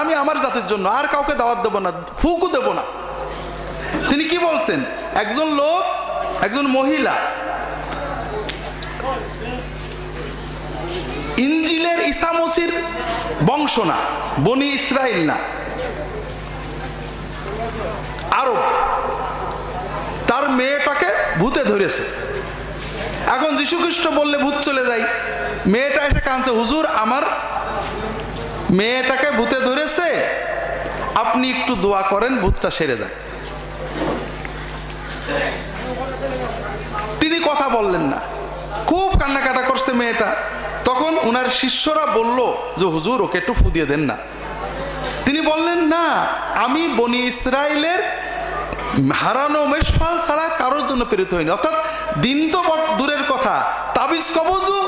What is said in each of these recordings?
আমি আমার জাতির জন্য, আর কাউকে দাওয়াত দেব না, ফুকও দেব না। তিনি কি বলছেন? একজন লোক, একজন মহিলা ইনজিলের ঈসা মসির বংশ না, বনি ইসরাইল না, আরব, তার মেয়েটাকে ভূতে ধরেছে। এখন যীশু খ্রিস্ট বললে ভূত চলে যায়, মেয়েটা এসে কাঁদছে, হুজুর আমার মেয়েটাকে ভূতে ধরেছে, আপনি একটু দোয়া করেন ভূতটা সেরে যাক। তিনি কথা বললেন না, খুব কান্নাকাটা করছে মেয়েটা। তখন ওনার শিষ্যরা বলল যে হুজুর ওকে একটু ফু দিয়ে দেন না। তিনি বললেন না, আমি বনি ইসরায়েলের হারানো মেষপাল ছাড়া কারোর জন্য প্রেরিত হয়নি। অর্থাৎ দিন তো দূরের কথা, তাবিজ কবজও,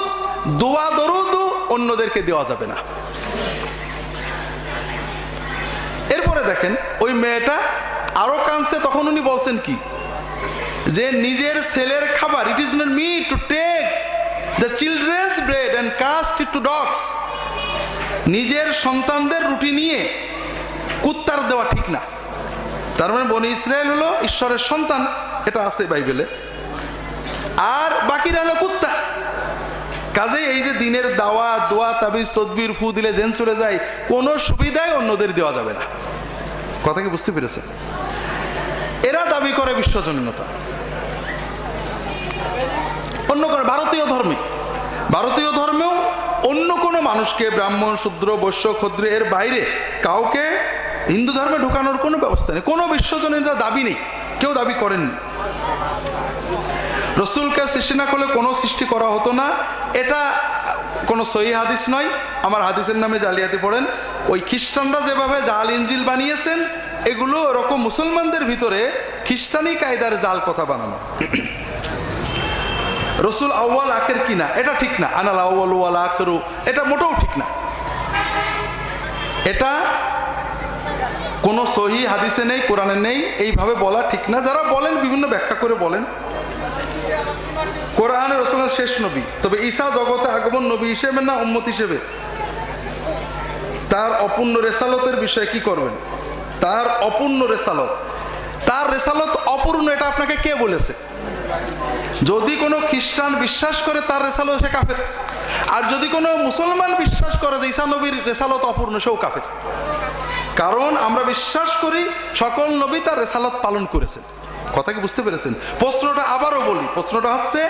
দোয়া দরুদও অন্যদেরকে দেওয়া যাবে না। এরপরে দেখেন ওই মেয়েটা আরো কাঁদছে। তখন উনি বলছেন কি, যে নিজের ছেলের খাবার, it is not me to take the children's bread and cast it to dogs, নিজের সন্তানদের রুটি নিয়ে কুত্তার দেওয়া ঠিক না। তার মানে বনি ইসরায়েল হলো ঈশ্বরের সন্তান, এটা আছে বাইবেলে, আর বাকিরা হলো কুত্তা। কাজে এই যে দিনের দাওয়া, দোয়া, তাবিজ, তদবির, ফু দিলে জেন চলে যায়, কোনো সুবিধাই অন্যদের দেওয়া যাবে না। কথা কি বুঝতে পেরেছে? এরা দাবি করে বিশ্বজনীনতা। অন্য কোনো ভারতীয় ধর্মেও অন্য কোনো মানুষকে ব্রাহ্মণ, শূদ্র, বৈশ্য, ক্ষত্র এর বাইরে কাউকে হিন্দু ধর্মে ঢুকানোর কোনো ব্যবস্থা নেই, কোনো বিশ্বজনীনতা দাবি নেই, কেউ দাবি করেননি। রসুলকে সৃষ্টি না করলে কোনো সৃষ্টি করা হতো না, এটা কোনো সহি হাদিস নয়। আমার হাদিসের নামে জালিয়াতি পড়েন। ওই খ্রিস্টানরা যেভাবে জাল ইঞ্জিল বানিয়েছেন, এগুলো ওরকম মুসলমানদের ভিতরে খ্রিস্টানি কায়দার জাল কথা বানানো। রসুল আউয়াল আখের কিনা, এটা ঠিক না। আনাল আউয়াল ওয়াল আখিরু, এটা মোটেও ঠিক না। এটা কোনো সহি হাদিসে নেই, কোরআনে নেই, এইভাবে বলা ঠিক না। যারা বলেন বিভিন্ন ব্যাখ্যা করে বলেন। কোরআনে রসুলের শেষ নবী, তবে ঈসা জগতে আগমন নবী হিসেবে না উম্মত হিসেবে। তার অপূর্ণ রেসালতের বিষয়ে কি করবেন? তার অপূর্ণ রেসালত, তার রেসালত অপূর্ণ, এটা আপনাকে কে বলেছে? যদি কোনো খ্রিস্টান বিশ্বাস করে তার রেসালত, সে কাফের। আর যদি কোনো মুসলমান বিশ্বাস করে যে ঈসা নবীর রেসালত অপূর্ণ, সেও কাফের। কারণ আমরা বিশ্বাস করি সকল নবী তার রেসালত পালন করেছেন। কথা কি বুঝতে পেরেছেন? প্রশ্নটা আবারও বলি, প্রশ্নটা হচ্ছে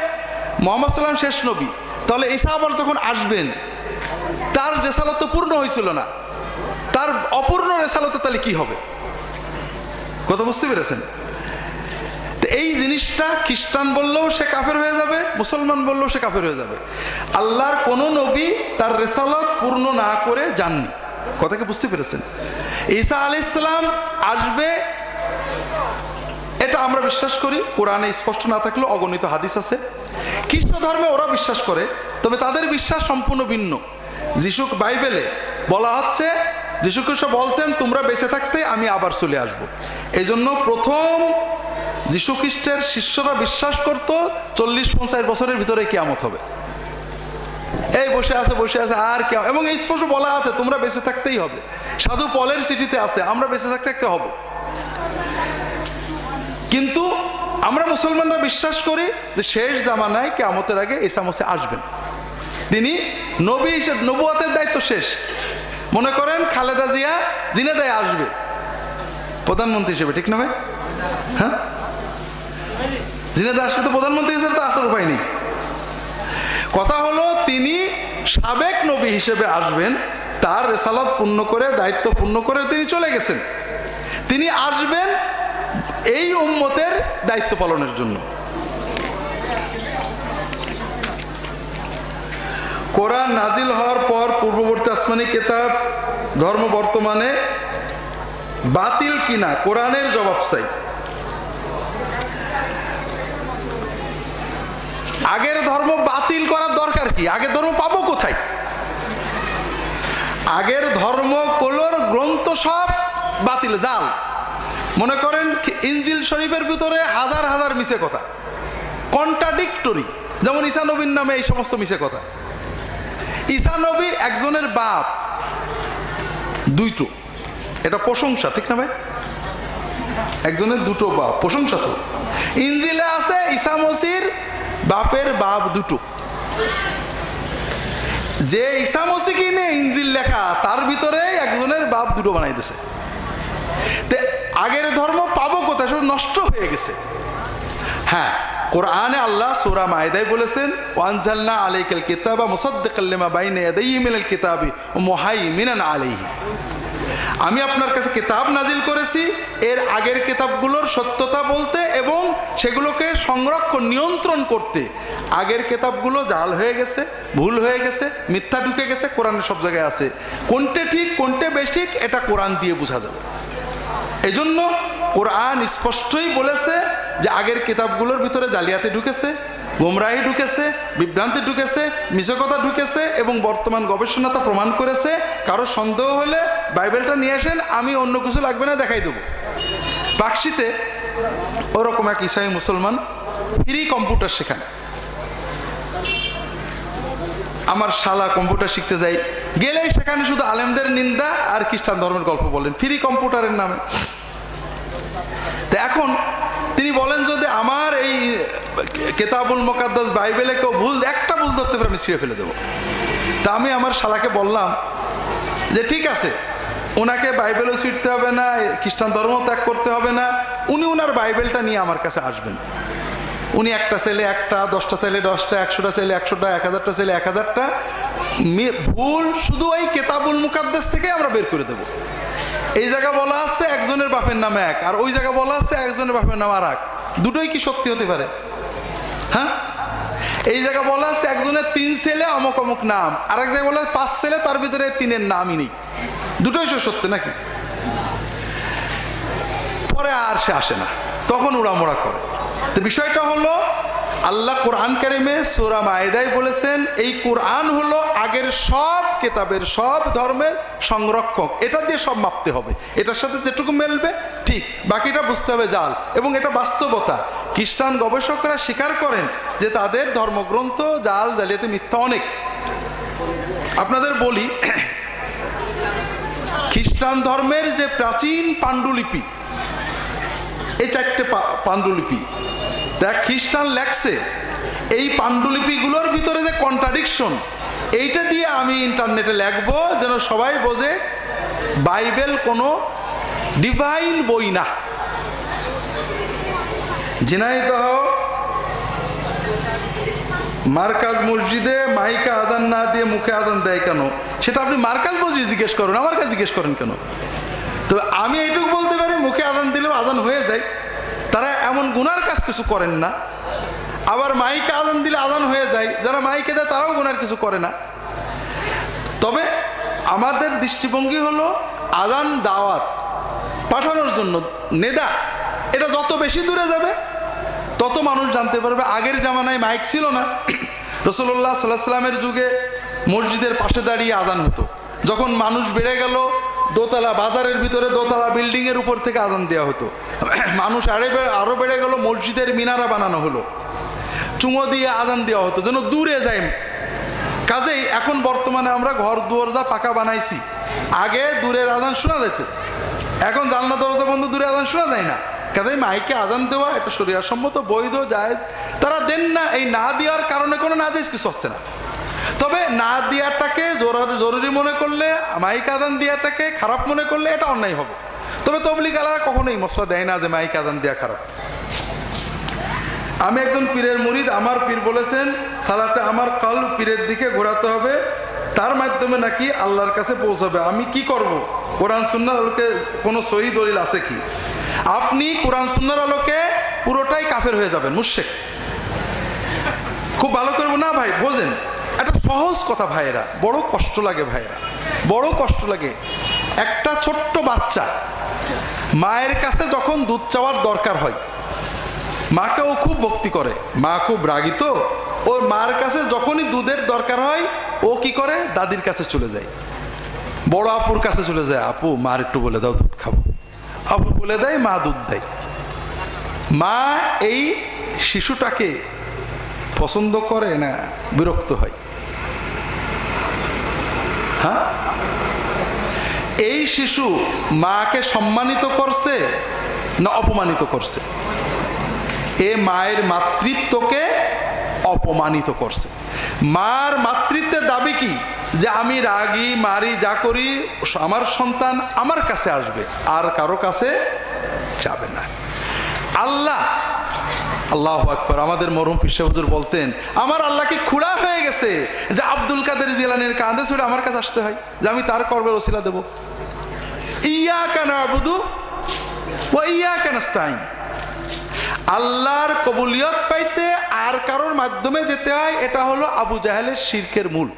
মুহাম্মদ সাল্লাল্লাহু আলাইহি ওয়াসাল্লাম শেষ নবী, তাহলে ঈসা আবার যখন আসবেন তার রেসালত তো পূর্ণ হয়েছিল না, তার অপূর্ণ রেসালতে তাহলে কি হবে? কথা বুঝতে পেরেছেন? এই জিনিসটা খ্রিস্টান বললেও সে কাফের হয়ে যাবে, মুসলমান বললেও সে কাফের হয়ে যাবে। আল্লাহর কোন নবী তার রেসালত পূর্ণ না করে যাননি। কথা কি বুঝতে পেরেছেন? ঈসা আলাইহিস সালাম আসবে, এটা আমরা বিশ্বাস করি, কোরআনে স্পষ্ট না থাকলেও অগণিত হাদিস আছে। খ্রিস্ট ধর্মে ওরা বিশ্বাস করে, তবে তাদের বিশ্বাস সম্পূর্ণ ভিন্ন। যিশু বাইবেলে বলা হচ্ছে, যিশু খ্রিস্ট বলছেন তোমরা বেঁচে থাকতে আমি আবার চলে আসব। এই জন্য প্রথম যিশু খ্রিস্টের শিষ্যরা বিশ্বাস করত 40-50 বছরের ভিতরে কিয়ামত হবে। এই বসে আছে আর কেউ, এবং এই স্পষ্ট বলা আছে তোমরা বেঁচে থাকতেই হবে। সাধু পলের চিঠিতে আছে আমরা বেঁচে থাকতে হব। কিন্তু আমরা মুসলমানরা বিশ্বাস করি যে শেষ জামানায় কিয়ামতের আগে ঈসা মসিহ আসবেন। তিনি নবী হিসেবে, নবুয়তের দায়িত্ব শেষ। মনে করেন খালেদা জিয়া জিনেদায় আসবে প্রধানমন্ত্রী হিসেবে, ঠিক না ভাই? হ্যাঁ, জিনেদা আসলে তো প্রধানমন্ত্রী হিসেবে তো আসার উপায় নেই। কথা হলো তিনি সাবেক নবী হিসেবে আসবেন, তার রেসালত পূর্ণ করে, দায়িত্ব পূর্ণ করে তিনি চলে গেছেন। তিনি আসবেন এই উম্মতের দায়িত্ব পালনের জন্য। কোরআন নাজিল হওয়ার পর পূর্ববর্তী আসমানি কিতাব ধর্ম বর্তমানে বাতিল কিনা কোরআনের জবাব চাই। আগের ধর্ম বাতিল করার দরকার কি? আগের ধর্ম পাবো কোথায়? আগের ধর্মগুলোর গ্রন্থ সব বাতিল, জাল। মনে করেন ইনজিল শরীফের ভিতরে হাজার হাজার মিছে কথা, কন্ট্রাডিক্টরি। যেমন ঈসা নবীর নামে এই সমস্ত মিছে কথা। ঈসা নবী একজনের বাপ, দুইটো, এটা প্রশংসা, ঠিক না ভাই? একজনের দুটো বাপ, প্রশংসা তো। ইনজিলে আছে ঈসা মসির বাপের বাপ দুটো। যে ঈসা মসিকে নিয়ে ইনজিল লেখা, তার ভিতরে একজনের বাপ দুটো বানাই দিয়েছে। আগের ধর্ম পাবো কোথায়? সব নষ্ট হয়ে গেছে। হ্যাঁ, কোরআনে আল্লাহ সূরা মায়েদায় বলেছেন, ওয়ানজালনা আলাইকাল কিতাবা মুসাদ্দিকাল লিমা বাইনা ইয়াদাইহি মিনাল কিতাবি ওয়া মুহাইমিনান আলাইহি। আমি আপনার কাছে কিতাব নাজিল করেছি এর আগের কিতাবগুলোর সত্যতা বলতে এবং সেগুলোকে সংরক্ষণ নিয়ন্ত্রণ করতে। আগের কিতাবগুলো জাল হয়ে গেছে, ভুল হয়ে গেছে, মিথ্যা ঢুকে গেছে, কোরআনে সব জায়গায় আছে। কোনটা ঠিক কোনটা বেঠিক এটা কোরআন দিয়ে বোঝা যাবে। এজন্য কোরআন স্পষ্টই বলেছে যে আগের কিতাবগুলোর ভিতরে জালিয়াতি ঢুকেছে, গোমরাহি ঢুকেছে, বিভ্রান্তি ঢুকেছে, মিছে কথা ঢুকেছে এবং বর্তমান গবেষণা তা প্রমাণ করেছে। কারো সন্দেহ হলে বাইবেলটা নিয়ে আসেন, আমি অন্য কিছু লাগবে না দেখাই দেবো। বাক্সিতে ওরকম এক ইসাই মুসলমান ফ্রি কম্পিউটার শেখান। আমার শালা কম্পিউটার শিখতে যাই, গেলেই সেখানে শুধু আলেমদের নিন্দা আর খ্রিস্টান ধর্মের গল্প বলেন ফ্রি কম্পিউটারের নামে। তো এখন তিনি বলেন, যদি আমার এই কিতাবুল মুকাদ্দাস বাইবেলে কেউ একটা ভুল ধরতে পারে আমি ছিঁড়ে ফেলে দেবো। তা আমি আমার শালাকে বললাম যে ঠিক আছে, ওনাকে বাইবেলও ছিঁড়তে হবে না, খ্রিস্টান ধর্ম ত্যাগ করতে হবে না, উনি ওনার বাইবেলটা নিয়ে আমার কাছে আসবেন। উনি একটা ছেলে একটা, 10টা ছেলে 10টা, 100টা ছেলে 100টা, 1000টা ছেলে 1000টা ভুল শুধু ওই কিতাবুল মুকাদ্দাস থেকে আমরা বের করে দেব। এই জায়গা বলা আছে একজনের বাপের নাম এক, আর ওই জায়গা বলা আছে একজনের বাপের নাম আর এক। দুটোই কি সত্যি হতে পারে? হ্যাঁ, এই জায়গা বলা আছে একজনের 3 ছেলে অমুক অমুক নাম, আর এক জায়গায় বলা আছে 5 ছেলে, তার ভিতরে 3-এর নামই নেই। দুটোই সত্যি নাকি? পরে আর সে আসে না, তখন উড়ামোড়া করে। তো বিষয়টা হলো, আল্লাহ কোরআন কারিমে সূরা মায়েদায় বলেছেন এই কোরআন হলো আগের সব কিতাবের, সব ধর্মের সংরক্ষক। এটা দিয়ে সব মাপতে হবে, এটার সাথে যেটুকু মেলবে ঠিক, বাকিটা বুঝতে হবে জাল। এবং এটা বাস্তবতা। খ্রিস্টান গবেষকরা স্বীকার করেন যে তাদের ধর্মগ্রন্থ জাল, জালিয়াতি, মিথ্যা অনেক। আপনাদের বলি, খ্রিস্টান ধর্মের যে প্রাচীন পাণ্ডুলিপি, এই 4টে পাণ্ডুলিপি তা খ্রিস্টান লেখছে, এই পাণ্ডুলিপিগুলোর ভিতরে যে কন্ট্রাডিকশন, এইটা দিয়ে আমি ইন্টারনেটে লিখবো যেন সবাই বোঝে বাইবেল কোনো ডিভাইন বই না। ঝিনাইদহ মার্কাজ মসজিদে মাইকে আজান না দিয়ে মুখে আজান দেয় কেন? সেটা আপনি মার্কাজ মসজিদ জিজ্ঞেস করেন, আমার কাছে জিজ্ঞেস করেন কেন? তবে আমি এইটুকু বলতে পারি, মুখে আজান দিলেও আজান হয়ে যায়। তারা এমন গুনার কাজ কিছু করেন না। আবার মাইকে আজান দিলে আজান হয়ে যায়, যারা মাইকে দেয় তারাও গুনার কিছু করে না। তবে আমাদের দৃষ্টিভঙ্গি হলো আজান দাওয়াত পাঠানোর জন্য, নেদা। এটা যত বেশি দূরে যাবে তত মানুষ জানতে পারবে। আগের জামানায় মাইক ছিল না। রাসূলুল্লাহ সাল্লাল্লাহু আলাইহি ওয়াসাল্লামের যুগে মসজিদের পাশে দাঁড়িয়ে আজান হতো। যখন মানুষ বেড়ে গেল, দোতলা বাজারের ভিতরে দোতলা বিল্ডিংয়ের উপর থেকে আজান দেওয়া হতো। মানুষ আরো বেড়ে গেল, মসজিদের মিনারা বানানো হলো, চুঙো দিয়ে আজান দেওয়া হতো যেন দূরে যায়। কাজেই এখন বর্তমানে আমরা ঘর দুয়ার যা পাকা বানাইছি, আগে দূরের আজান শোনা যেত, এখন জানলা দরজা বন্ধ, দূরে আজান শোনা যায় না। কাজেই মাইকে আজান দেওয়া এটা শরীয়তসম্মত, বৈধ, জায়েজ। তারা দেন না, এই না দেওয়ার কারণে কোনো নাজায়েজ কিছু হচ্ছে না। তবে না দেওয়াটাকে জরুরি মনে করলে, মাইক আজান দেওয়াটাকে খারাপ মনে করলে এটা অন্যায় হবে। তবে তবলিগ আলারা কখনোই মশলা দেয় না যে মাইক আজান দেওয়া খারাপ। আমি একজন পীরের মুরিদ, আমার পীর বলেছেন সালাতে আমার কলব পীরের দিকে ঘোরাতে হবে, তার মাধ্যমে নাকি আল্লাহর কাছে পৌঁছাবে। আমি কি করব? কোরআন সুন্নাহর আলোকে কোনো সহি দলিল আছে কি? আপনি কোরআন সুন্নাহর আলোকে পুরোটাই কাফের হয়ে যাবেন, মুশরিক। খুব ভালো করবো না ভাই, বোঝেন, একটা সহজ কথা ভাইয়েরা, বড় কষ্ট লাগে ভাইয়েরা, বড় কষ্ট লাগে। একটা ছোট্ট বাচ্চা মায়ের কাছে যখন দুধ চাওয়ার দরকার হয়, মাকে ও খুব ভক্তি করে, মা খুব রাগী, তো ওর মার কাছে যখনই দুধের দরকার হয় ও কি করে? দাদির কাছে চলে যায়, বড় আপুর কাছে চলে যায়, আপু মার একটু বলে দাও দুধ খাবো। আপু বলে দেয়, মা দুধ দেয়। মা এই শিশুটাকে পছন্দ করে না বিরক্ত হয়? হ্যাঁ, এই শিশু মাকে সম্মানিত করছে না অপমানিত করছে? এ মায়ের মাতৃত্বকে অপমানিত করছে। মার মাতৃত্বের দাবি কি? যে আমি রাগি মারি যা করি আমার সন্তান আমার কাছে আসবে, আর কারো কাছে যাবে না। আল্লাহ, আল্লাহু আকবার, আমাদের মরহুম পীর সাহেব হুজুর বলতেন, আমার আল্লাহ কি খুড়া হয়ে গেছে যে আব্দুল কাদের জিলানীর কাঁধে ছুড়ে আমার কাছে আসতে হয়, যে আমি তার কর্মের ওসিলা দেব? ইয়াকা না'বুদু ওয়া ইয়াকা নাস্তাইন। আল্লাহর কবুলিয়ত পাইতে আর কারোর মাধ্যমে যেতে হয়, এটা হলো আবু জাহেলের শিরকের মূল।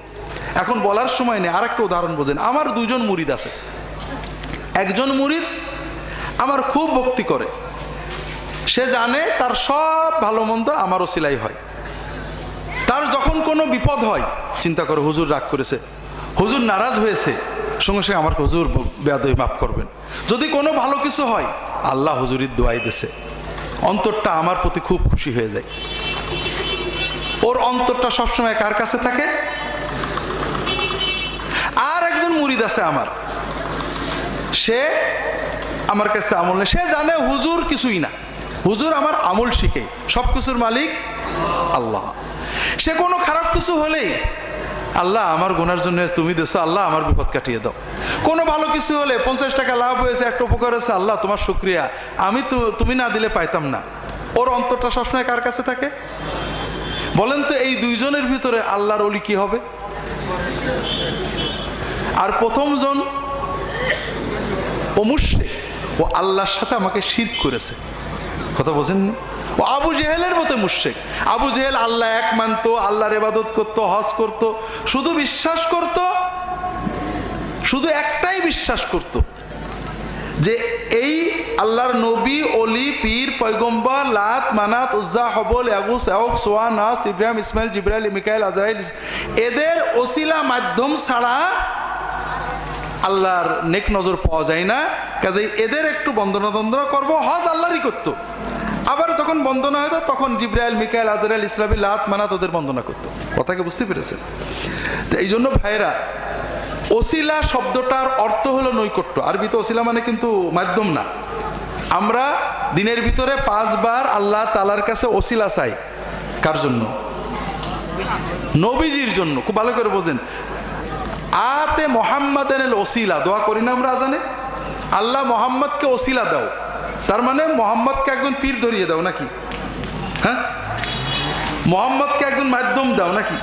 এখন বলার সময় নেই, আর একটা উদাহরণ বোঝেন। আমার দুজন মুরিদ আছে। একজন মুরিদ আমার খুব ভক্তি করে, সে জানে তার সব ভালো মন্দ আমার ওসিলাই হয়। তার যখন কোনো বিপদ হয় চিন্তা করে হুজুর রাগ করেছে, হুজুর নারাজ হয়েছে, সঙ্গে সঙ্গে আমার হুজুর বেয়াদবি মাফ করবেন। যদি কোনো ভালো কিছু হয়, আল্লাহ হুজুরির দোয়াই দিছে, অন্তরটা আমার প্রতি খুব খুশি হয়ে যায়। ওর অন্তরটা সবসময় কার কাছে থাকে? আর একজন মুরিদ আছে আমার, সে আমার কাছে আমল নেই, সে জানে হুজুর কিছুই না, হুজুর আমার আমল শিখে, সব কিছুর মালিক আল্লাহ। সে কোনো খারাপ কিছু হলেই আল্লাহ আমার গুনার জন্য তুমি দেছো, আল্লাহ আমার বিপদ কাটিয়ে দাও। কোনো ভালো কিছু হলে 50 টাকা লাভ হয়েছে, একটা উপকার হয়েছে, আল্লাহ তোমার শুকরিয়া, আমি তুমি না দিলে পাইতাম না। ওর অন্তরটা সবসময় কার কাছে থাকে? বলেন তো এই দুইজনের ভিতরে আল্লাহর ওলি কি হবে? আর প্রথমজন ও মুশরিক, ও আল্লাহর সাথে আমাকে শিরক করেছে, কথা বোঝেন? ও আবু জেহেলের মতো মুশরিক। আবু জেহেল আল্লাহ এক মানত, আল্লাহর ইবাদত করত, হজ করত, শুধু বিশ্বাস করত, শুধু একটাই বিশ্বাস করত যে এই আল্লাহর নবী, অলি, পীর, পয়গম্বর, লাত, মানাত, উজ্জা, হবল, ইয়াগুস, ইয়াউক, সোয়া, নাস, ইব্রাহিম, ইসমাইল, জিবরাইল, মিকাইল, আজরাইল, এদের ওসিলা মাধ্যম ছাড়া আল্লাহর নেক নজর পাওয়া যায় না। কাজে এদের একটু বন্দনা তন্দনা করবো। হজ আল্লাহরই করতো, আবার যখন বন্দনা হতো তখন জিবরাইল, মিকাইল, আজরাইল, ইসরাফিল, লাত, মানাত ওদের বন্দনা করতো। কথাকে বুঝতে পেরেছেন? তো এই জন্য ভাইরা, ওসিলা শব্দটার অর্থ হলো নৈকট্য। আরবিতে ওসিলা মানে কিন্তু মাধ্যম না। আমরা দিনের ভিতরে 5 বার আল্লাহ তাআলার কাছে ওসিলা চাই। কার জন্য? নবীজির জন্য। খুব ভালো করে বোঝেন, আতে মোহাম্মদের ওসিলা দোয়া করি না আমরা আজানে? আল্লাহ মোহাম্মদকে ওসিলা দাও, তার মানে মোহাম্মদকে একজন পীর ধরিয়ে দাও নাকি? হ্যাঁ, মোহাম্মদকে একজন মাধ্যম দাও নাকি?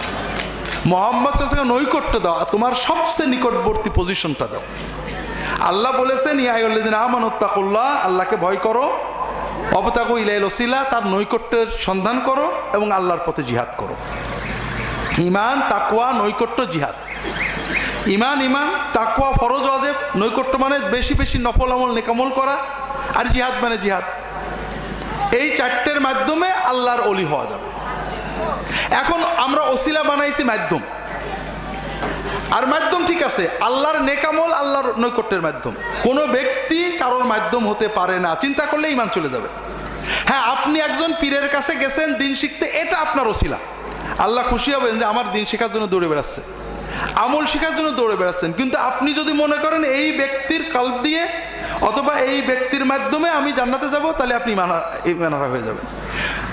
মোহাম্মদ সাথে নৈকট্য দাও, তোমার সবচেয়ে নিকটবর্তী পজিশনটা দাও। আল্লাহ বলেছেন ইয়া আইয়ুহাল্লাযীনা আমানুত্তাকুল্লাহ, আল্লাহকে ভয় করো, ওয়াবতাগু ইলাইহিল ওসিলা, তার নৈকট্যের সন্ধান করো এবং আল্লাহর পথে জিহাদ করো। ঈমান, তাকওয়া, নৈকট্য, জিহাদ। ঈমান, তাকওয়া ফরজ ওয়াজিব, নৈকট্য মানে বেশি বেশি নফল আমল, নেকামল করা, আর জিহাদ মানে জিহাদ। এই 4টের মাধ্যমে আল্লাহর ওলি হওয়া যাবে। এখন আমরা ওসিলা বানাইছি মাধ্যম, আর মাধ্যম ঠিক আছে, আল্লাহর নেকামল, আল্লাহর নৈকট্যের মাধ্যম। কোনো ব্যক্তি কারোর মাধ্যম হতে পারে না, চিন্তা করলে ঈমান চলে যাবে। হ্যাঁ, আপনি একজন পীরের কাছে গেছেন দিন শিখতে, এটা আপনার ওসিলা। আল্লাহ খুশি হবেন যে আমার দিন শেখার জন্য দৌড়ে বেড়াচ্ছে, আমল শেখার জন্য দৌড়ে বেড়াচ্ছেন। কিন্তু আপনি যদি মনে করেন এই ব্যক্তির কলব দিয়ে অথবা এই ব্যক্তির মাধ্যমে আমি জান্নাতে যাব, তাহলে আপনি ঈমানহারা হয়ে যাবেন।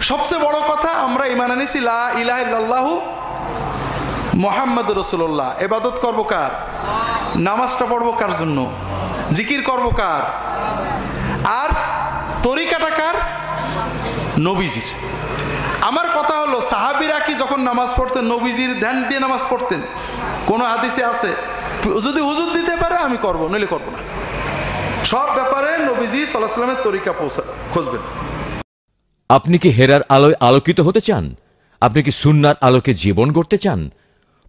সবচেয়ে বড় কথা, আমরা ঈমান আনিছি লা ইলাহা ইল্লাল্লাহু মুহাম্মাদুর রাসূলুল্লাহ। ইবাদত করব কার? নামাজটা পড়ব কার জন্য? জিকির করব কার? আর তরিকাটা কার? নবীজির। আমার কথা হলো, সাহাবীরা কি যখন নামাজ পড়তেন নবীজির ধ্যান দিয়ে নামাজ পড়তেন? কোনো হাদিসে আছে? যদি হুজুর দিতে পারে আমি করব, নইলে করব না। সব ব্যাপারে নবীজি সাল্লাল্লাহু আলাইহি ওয়াসাল্লামের তরিকা খুঁজবেন। আপনি কি হেরার আলোয় আলোকিত হতে চান? আপনি কি সুন্নাহর আলোকে জীবন গড়তে চান?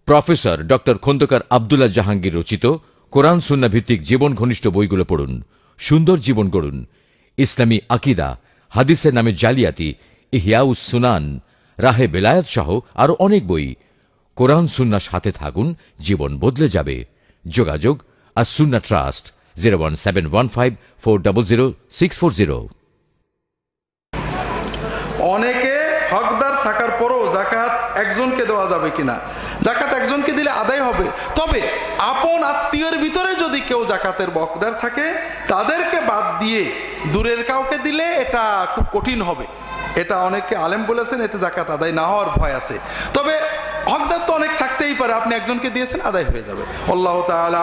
প্রফেসর ডক্টর খন্দকার আব্দুল্লাহ জাহাঙ্গীর রচিত কোরআন সুন্নাহ ভিত্তিক জীবন ঘনিষ্ঠ বইগুলো পড়ুন, সুন্দর জীবন গড়ুন। ইসলামী আকীদা, হাদিসের নামে জালিয়াতি, ইহয়াউস সুনান, রাহে বেলায়েত সহ আরো অনেক বই। কোরআন সুন্নাহ সাথে থাকুন, জীবন বদলে যাবে। যোগাযোগ আস-সুন্নাহ ট্রাস্ট, 01715400640। অনেকে হকদার থাকার পরও যাকাত একজনকে দেওয়া যাবে কিনা? জাকাত একজনকে দিলে আদায় হবে। তবে আপন আত্মীয়ের ভিতরে যদি কেউ জাকাতের হকদার থাকে, তাদেরকে বাদ দিয়ে দূরের কাউকে দিলে এটা খুব কঠিন হবে। এটা অনেকে আলেম বলেছেন, এতে জাকাত আদায় না হওয়ার ভয় আছে। তবে হকদার তো অনেক থাকতেই পারে, আপনি একজনকে দিয়েছেন, আদায় হয়ে যাবে। আল্লাহ তাআলা